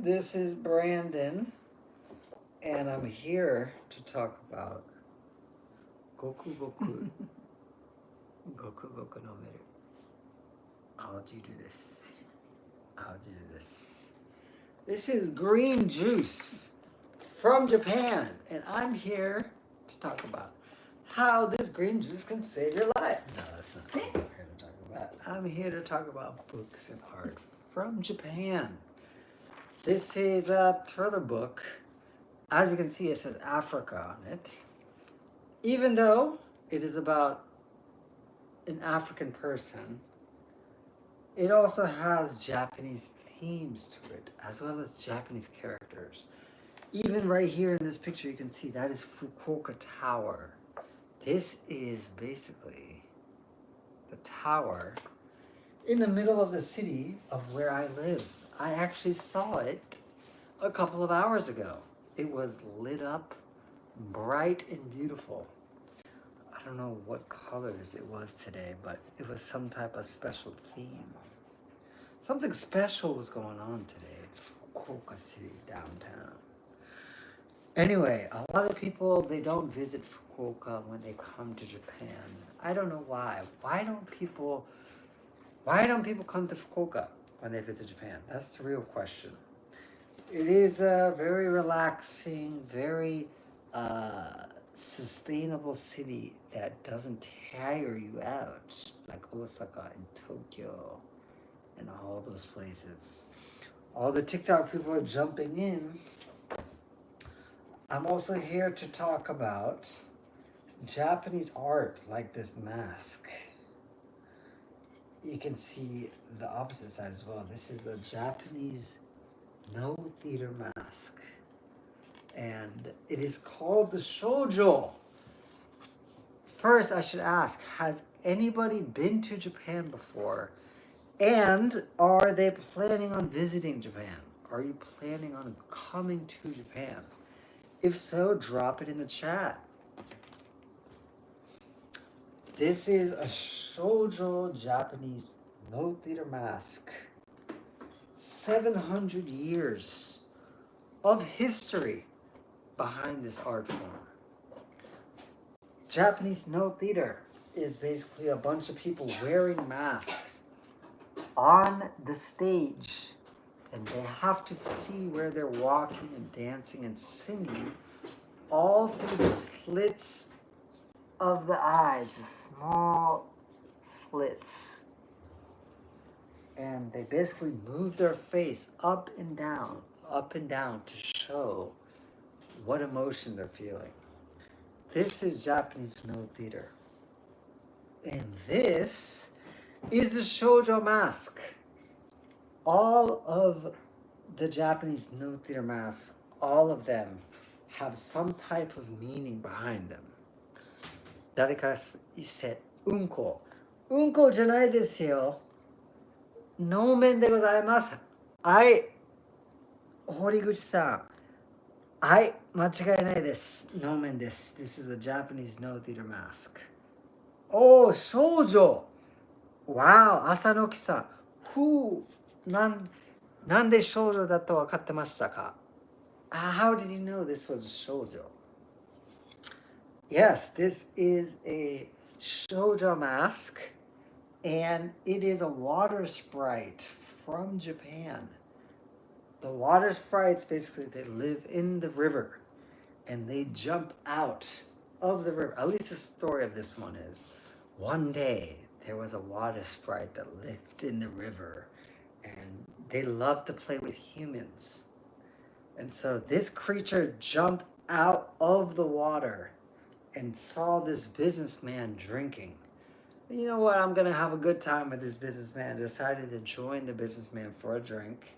This is Brandon, and I'm here to talk about Goku Goku Goku Goku no Meru. How'd you do this? How'd you do this? This is green juice from Japan, and I'm here to talk about how this green juice can save your life. No, that's not what I'm here to talk about. I'm here to talk about books and art from Japan. This is a thriller book. As you can see, it says Africa on it. Even though it is about an African person, it also has Japanese themes to it, as well as Japanese characters. Even right here in this picture, you can see that is Fukuoka Tower. This is basically the tower in the middle of the city of where I live. I actually saw it a couple of hours ago. It was lit up bright and beautiful. I don't know what colors it was today, but it was some type of special theme. Something special was going on today in Fukuoka City downtown. Anyway, a lot of people, they don't visit Fukuoka when they come to Japan. I don't know why. Why don't people come to Fukuoka when they visit Japan? That's the real question. It is a very relaxing, very sustainable city that doesn't tire you out, like Osaka and Tokyo and all those places. All the TikTok people are jumping in. I'm also here to talk about Japanese art, like this mask. You can see the opposite side as well. This is a Japanese no theater mask, and it is called the shoujo. First, I should ask, has anybody been to Japan before? And are they planning on visiting Japan? Are you planning on coming to Japan? If so, drop it in the chat. This is a shoujo Japanese no theater mask. 700 years of history behind this art form. Japanese no theater is basically a bunch of people wearing masks on the stage, and they have to see where they're walking and dancing and singing all through the slits of the eyes, the small slits. And they basically move their face up and down to show what emotion they're feeling. This is Japanese no theater. And this is the shoujo mask. All of the Japanese no theater masks, all of them have some type of meaning behind them. 誰か一世、うんこ。うんこじゃないですよ。能面でございます。はい。堀口さん。はい。間違いないです。能面です。This is a Japanese no theater mask. おー、少女。Wow、浅野木さん。なんで少女だと分かってましたか？ How did you know this was shoujo? Yes, this is a shoujo mask, and it is a water sprite from Japan. The water sprites, basically, they live in the river, and they jump out of the river. At least the story of this one is, one day, there was a water sprite that lived in the river, and they loved to play with humans. And so this creature jumped out of the water and saw this businessman drinking. You know what? I'm gonna have a good time with this businessman. Decided to join the businessman for a drink.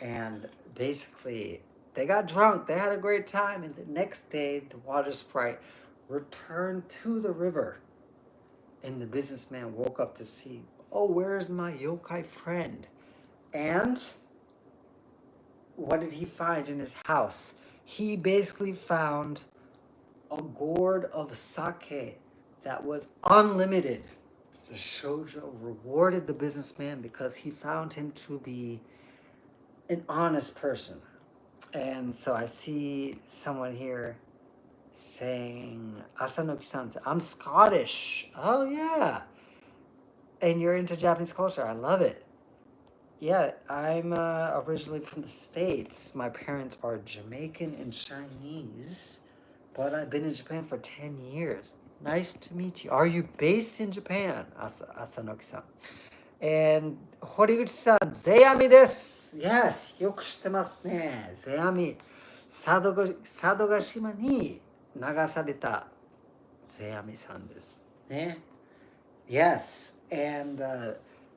And basically, they got drunk. They had a great time. And the next day, the water sprite returned to the river. And the businessman woke up to see, oh, where's my yokai friend? And what did he find in his house? He basically found a gourd of sake that was unlimited. The shoujo rewarded the businessman because he found him to be an honest person. And so I see someone here saying, Asanoki-san, I'm Scottish. Oh, yeah. And you're into Japanese culture. I love it. Yeah, I'm originally from the States. My parents are Jamaican and Chinese, but I've been in Japan for 10 years. Nice to meet you. Are you based in Japan, Asanoki-san? And Horiguchi-san, Zeami desu. Yes, よく知ってますね。Zeami. 佐渡島に流された Zeami-san ですね。Yes, and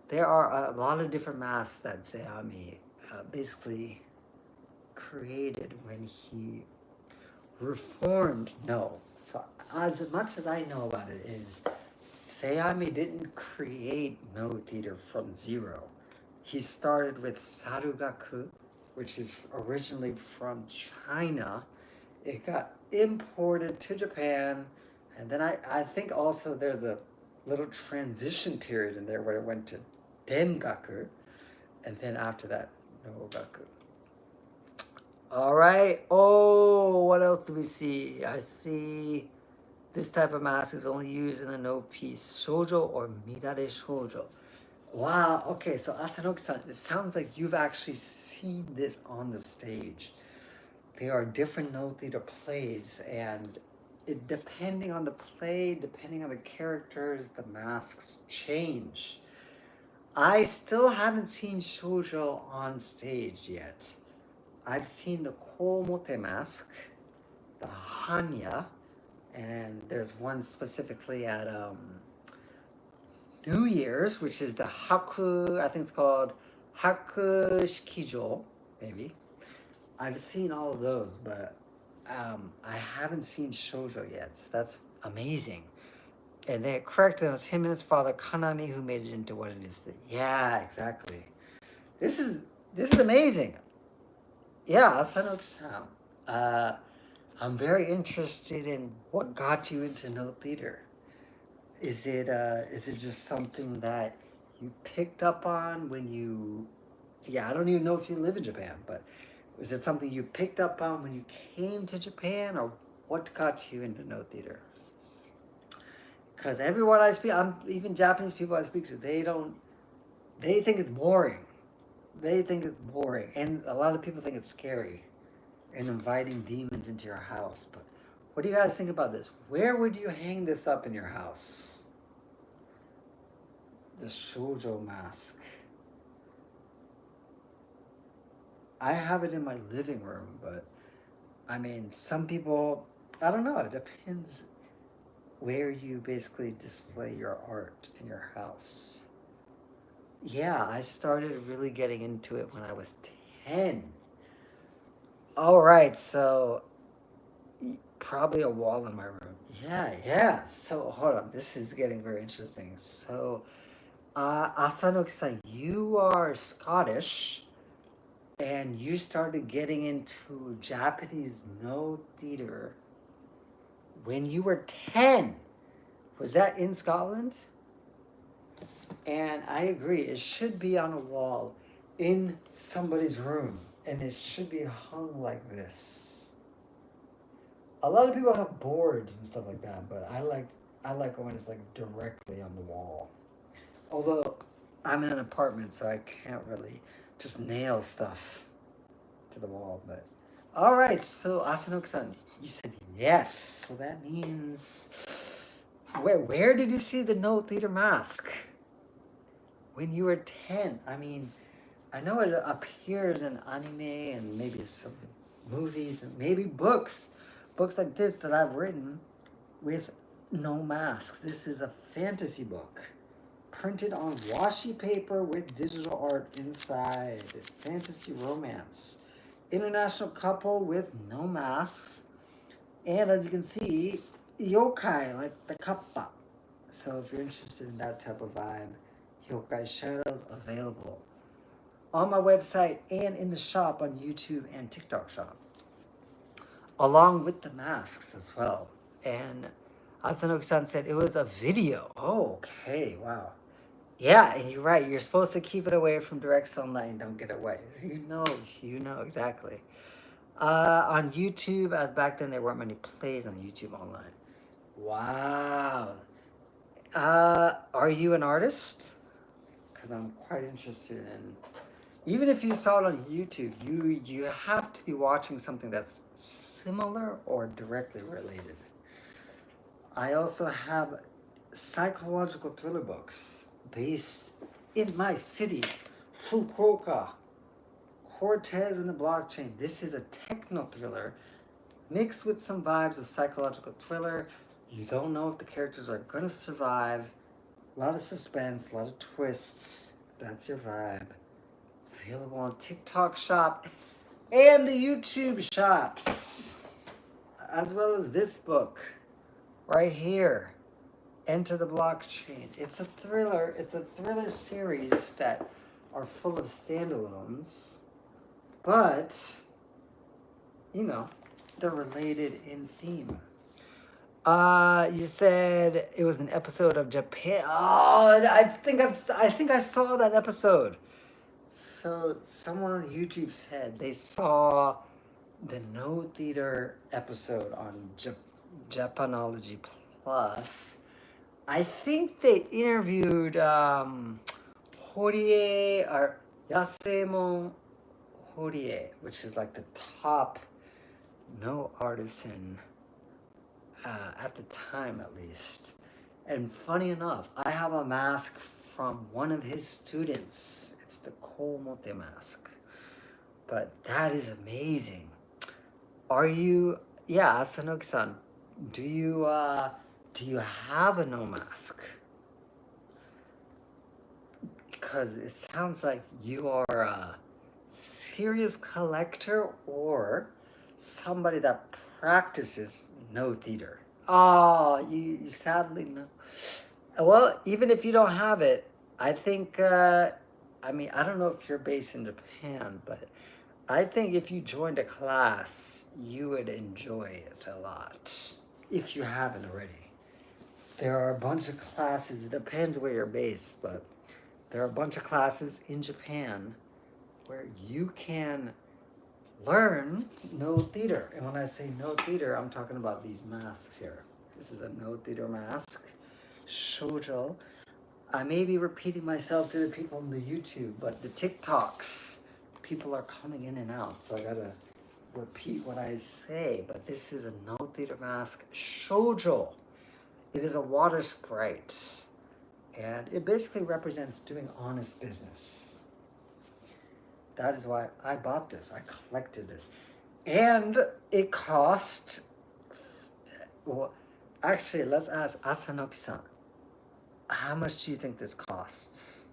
there are a lot of different masks that Zeami basically created when he reformed. No, so as much as I know about it is Seami didn't create Noh theater from zero. He started with Sarugaku, which is originally from China. It got imported to Japan, and then I think also there's a little transition period in there where it went to Dengaku, and then after that, Nogaku. All right. Oh, what else do we see? I see this type of mask is only used in the no piece shoujo or midare shoujo. Wow. Okay. So Asanoki-san, it sounds like you've actually seen this on the stage. There are different no theater plays, and it, depending on the play, depending on the characters, the masks change. I still haven't seen shoujo on stage yet. I've seen the Komote mask, the Hanya, and there's one specifically at New Year's, which is the Haku, I think it's called Haku Shikijo, maybe. I've seen all of those, but I haven't seen shoujo yet, so that's amazing. And they're correct, it was him and his father, Kanami, who made it into what it is. Yeah, exactly. This is amazing. Yeah, Asanoki-san. I'm very interested in what got you into no theater. Is it just something that you picked up on when you? Yeah, I don't even know if you live in Japan, but is it something you picked up on when you came to Japan, or what got you into no theater? Because everyone I speak, even Japanese people I speak to, they think it's boring. They think it's boring, and a lot of people think it's scary, and inviting demons into your house. But what do you guys think about this? Where would you hang this up in your house? The shoujo mask. I have it in my living room, but I mean, some people, I don't know, it depends where you basically display your art in your house. Yeah, I started really getting into it when I was 10. All right, so probably a wall in my room. Yeah. So hold on, this is getting very interesting. So, Asanoki-san, you are Scottish, and you started getting into Japanese no theater when you were 10. Was that in Scotland? And I agree, it should be on a wall in somebody's room, and it should be hung like this. A lot of people have boards and stuff like that, but I like when it's like directly on the wall. Although I'm in an apartment, so I can't really just nail stuff to the wall. But all right, so Asanoki-san, you said yes, so that means where did you see the no theater mask? When you were 10. I mean, I know it appears in anime and maybe some movies and maybe books like this that I've written with no masks. This is a fantasy book printed on washi paper with digital art inside. Fantasy romance. International couple with no masks. And as you can see, yokai, like the kappa. So if you're interested in that type of vibe, Yokai Shadows available on my website and in the shop on YouTube and TikTok shop, along with the masks as well. And Asanoki-san said it was a video. Oh, okay, wow. Yeah, and you're right. You're supposed to keep it away from direct sunlight and don't get away. You know exactly. On YouTube, as back then there weren't many plays on YouTube online. Wow. Are you an artist? Because I'm quite interested in. Even if you saw it on YouTube, you have to be watching something that's similar or directly related. I also have psychological thriller books based in my city, Fukuoka. Cortez and the Blockchain. This is a techno thriller mixed with some vibes of psychological thriller. You don't know if the characters are gonna survive. A lot of suspense, a lot of twists. That's your vibe. Available on TikTok Shop and the YouTube shops, as well as this book right here, Enter the Blockchain. It's a thriller. It's a thriller series that are full of standalones, but you know, they're related in theme. You said it was an episode of Japan. Oh, I think I saw that episode. So someone on YouTube said they saw the No Theater episode on Japanology Plus. I think they interviewed Horie or Yasuemon Horie, which is like the top no artisan at the time, at least. And funny enough, I have a mask from one of his students. It's the Komote mask. But that is amazing. Are you, yeah, Asanoki-san, do you have a no mask? Because it sounds like you are a serious collector or somebody that practices no theater. Oh, you sadly know. Well, even if you don't have it, I think, I mean, I don't know if you're based in Japan, but I think if you joined a class, you would enjoy it a lot. If you haven't already. There are a bunch of classes, it depends where you're based, but there are a bunch of classes in Japan where you can learn no theater. And when I say no theater, I'm talking about these masks here. This is a no theater mask. Shoujo. I may be repeating myself to the people on the YouTube, but the TikToks, people are coming in and out, so I gotta repeat what I say. But this is a no theater mask. Shoujo. It is a water sprite. And it basically represents doing honest business. That is why I bought this. I collected this. And it cost, well, actually, let's ask Asanoki-san. How much do you think this costs?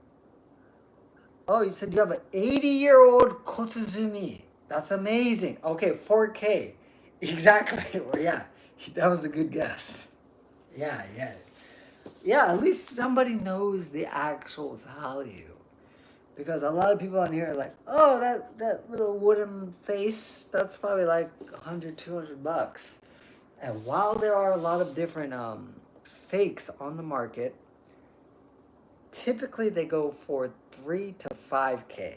Oh, you said you have an 80-year-old Kotsuzumi. That's amazing. Okay, 4K. Exactly. Well, yeah, that was a good guess. Yeah, yeah. Yeah, at least somebody knows the actual value. Because a lot of people on here are like, oh, that little wooden face, that's probably like 100, 200 bucks. And while there are a lot of different fakes on the market, typically they go for 3 to 5K.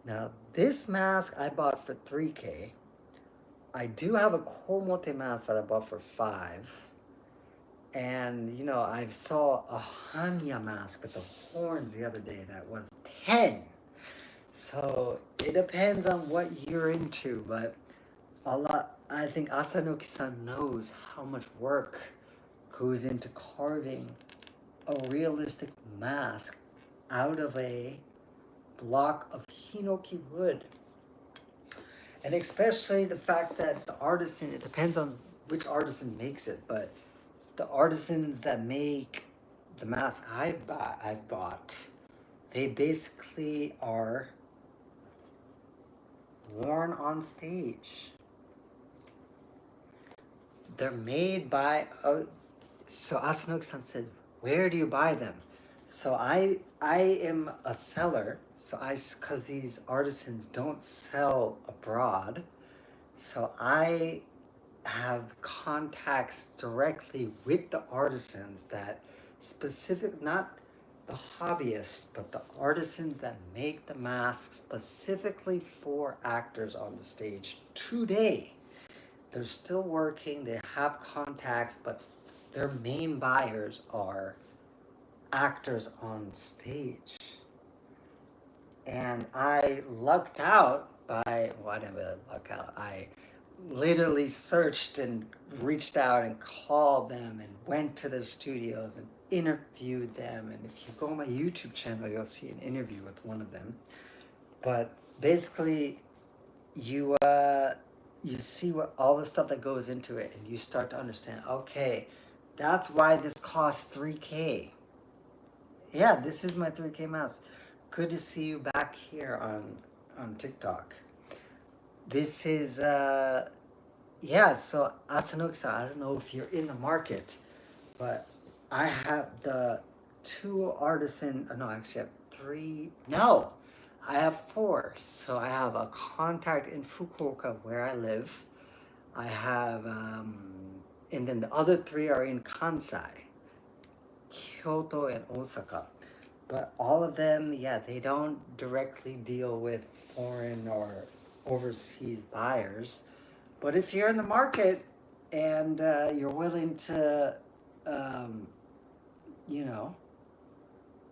Now, this mask I bought for 3K. I do have a Komote mask that I bought for 5. And, you know, I saw a Hanya mask with the horns the other day that was 10. So it depends on what you're into, but I think Asanoki-san knows how much work goes into carving a realistic mask out of a block of hinoki wood. And especially the fact that the artisan, it depends on which artisan makes it, but the artisans that make the mask I've bought, they basically are worn on stage. They're made by, so Asanoki-san said, where do you buy them? So I am a seller, because these artisans don't sell abroad, so I have contacts directly with the artisans that not the hobbyists, but the artisans that make the masks specifically for actors on the stage today. They're still working, they have contacts, but their main buyers are actors on stage. And I lucked out by, well, I didn't really luck out. I literally searched and reached out and called them and went to their studios and interviewed them. And if you go on my YouTube channel, you'll see an interview with one of them. But basically, you see what all the stuff that goes into it, and you start to understand. Okay, that's why this costs $3K. Yeah, this is my $3K mask. Good to see you back here on TikTok. This is yeah. So Asanoki-san, I don't know if you're in the market, but I have the 2 artisan. No, actually, I have 3. No, I have 4. So I have a contact in Fukuoka where I live. I have, and then the other 3 are in Kansai, Kyoto, and Osaka. But all of them, yeah, they don't directly deal with foreign or overseas buyers. But if you're in the market and you're willing to, you know,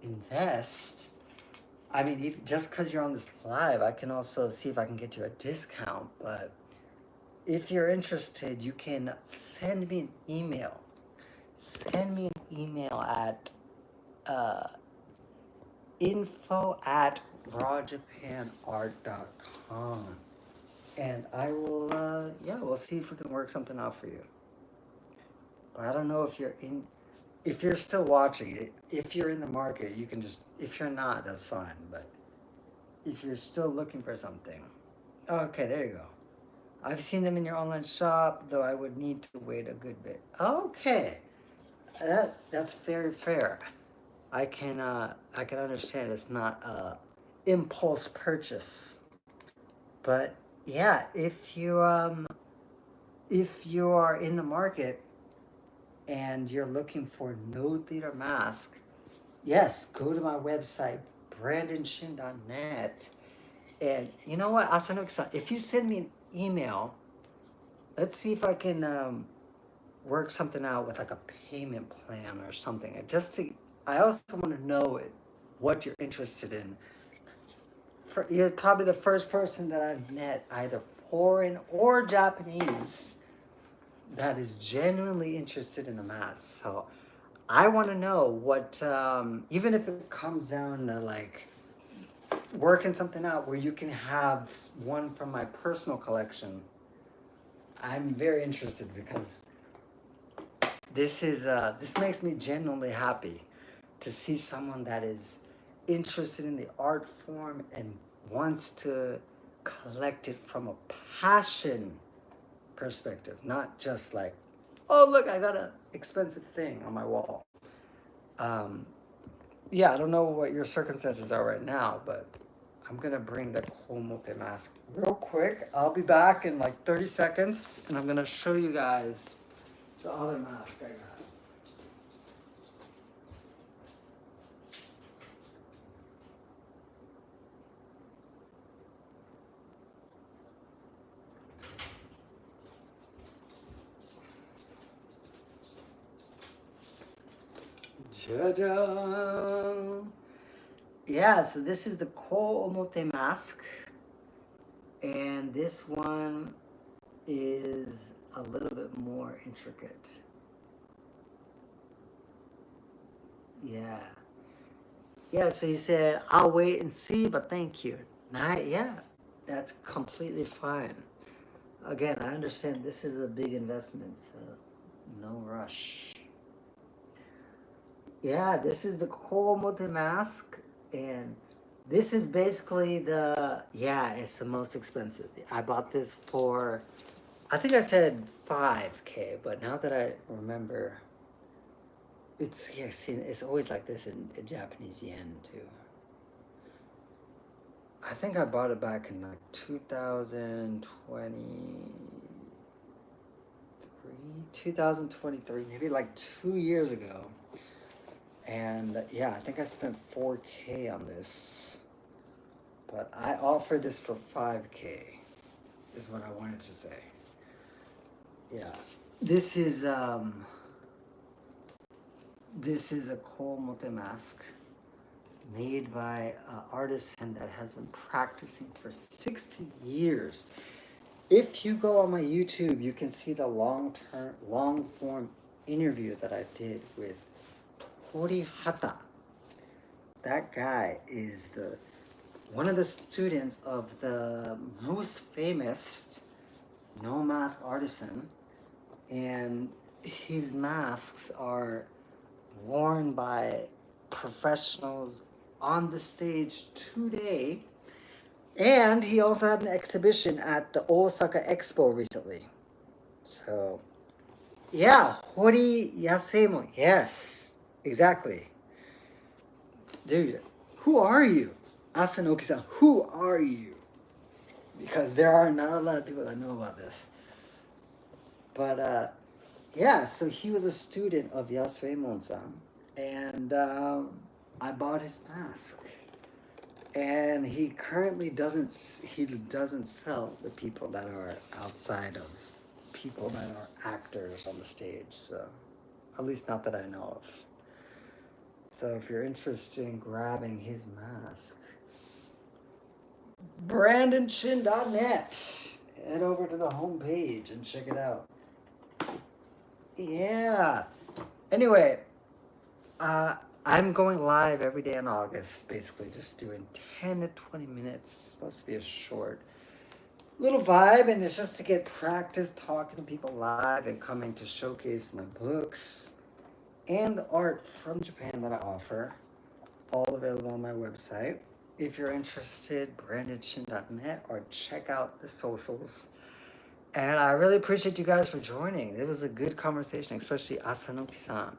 invest, I mean, just because you're on this live, I can also see if I can get you a discount. But if you're interested, you can send me an email. Send me an email at info@rawjapanart.com, and I will yeah, we'll see if we can work something out for you. But I don't know if you're still watching it. If you're in the market, you can just, if you're not, that's fine. But if you're still looking for something, okay, there you go. I've seen them in your online shop, though I would need to wait a good bit. Okay, that's very fair. I can understand it's not a impulse purchase, but yeah, if you are in the market and you're looking for no theater mask, yes, go to my website brandonshin.net, and you know what, Asanoki-san, if you send me an email, let's see if I can work something out with like a payment plan or something, just to. I also want to know what you're interested in. You're probably the first person that I've met, either foreign or Japanese, that is genuinely interested in the mask. So I want to know what, even if it comes down to like working something out where you can have one from my personal collection. I'm very interested because this makes me genuinely happy to see someone that is interested in the art form and wants to collect it from a passion perspective, not just like, oh look, I got an expensive thing on my wall. Yeah, I don't know what your circumstances are right now, but I'm gonna bring the Komote mask real quick. I'll be back in like 30 seconds, and I'm gonna show you guys the other mask I got. Ta-da! Yeah, so this is the Komote mask, and this one is a little bit more intricate. Yeah. Yeah, so he said, I'll wait and see, but thank you. Yeah, that's completely fine. Again, I understand this is a big investment, so no rush. Yeah, this is the Komote mask, and this is basically it's the most expensive. I bought this for, I think I said 5K, but now that I remember, it's always like this in Japanese yen too. I think I bought it back in like 2023, maybe like 2 years ago. And yeah, I think I spent 4K on this, but I offered this for 5K, is what I wanted to say. Yeah, this is a Komote mask made by an artisan that has been practicing for 60 years. If you go on my YouTube, you can see the long form interview that I did with Tori Hata. That guy is one of the students of the most famous no mask artisan, and his masks are worn by professionals on the stage today. And he also had an exhibition at the Osaka Expo recently. So, yeah, Hori Yasemo. Yes, exactly. Dude, who are you? Asanoki-san, who are you? Because there are not a lot of people that know about this. But, yeah, so he was a student of Yasuemon-san. And I bought his mask. And he currently doesn't sell the people that are outside of people that are actors on the stage. So, at least not that I know of. So if you're interested in grabbing his mask, BrandonChin.net. Head over to the homepage and check it out. Yeah. Anyway, I'm going live every day in August, basically just doing 10 to 20 minutes. It's supposed to be a short little vibe, and it's just to get practice talking to people live and coming to showcase my books and the art from Japan that I offer. All available on my website. If you're interested, BrandonChin.net, or check out the socials. And I really appreciate you guys for joining. It was a good conversation, especially Asanoki-san.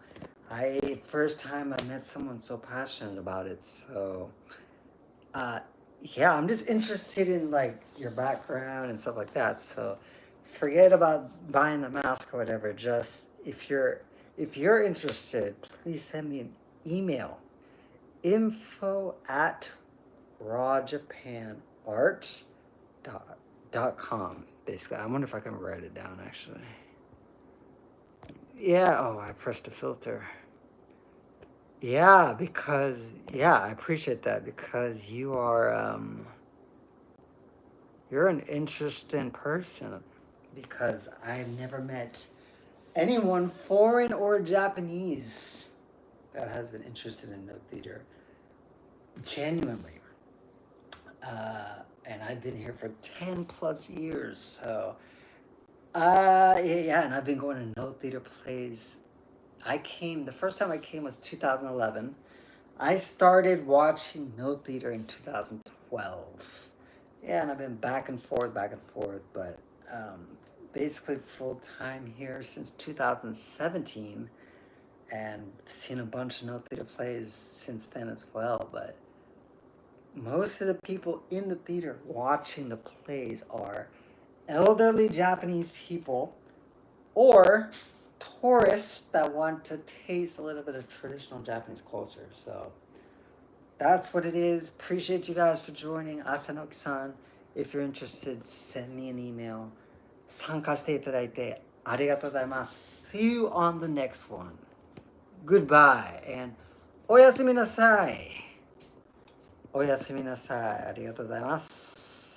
First time I met someone so passionate about it. So, yeah, I'm just interested in like your background and stuff like that. So, forget about buying the mask or whatever. Just if you're interested, please send me an email. info@rawjapanart.com. Basically, I wonder if I can write it down actually. Yeah, oh, I pressed a filter. Yeah, because, yeah, I appreciate that because you're an interesting person, because I've never met anyone foreign or Japanese that has been interested in no theater genuinely. And I've been here for 10 plus years, so yeah, and I've been going to no theater plays. The first time I came was 2011. I started watching no theater in 2012. Yeah, and I've been back and forth, but basically full time here since 2017, and seen a bunch of no theater plays since then as well. But most of the people in the theater watching the plays are elderly Japanese people or tourists that want to taste a little bit of traditional Japanese culture. So that's what it is. Appreciate you guys for joining. Asanoki-san, if you're interested, send me an email. 参加していただいてありがとうございます。See you on the next one. Goodbye and おやすみなさい。おやすみなさい。ありがとうございます。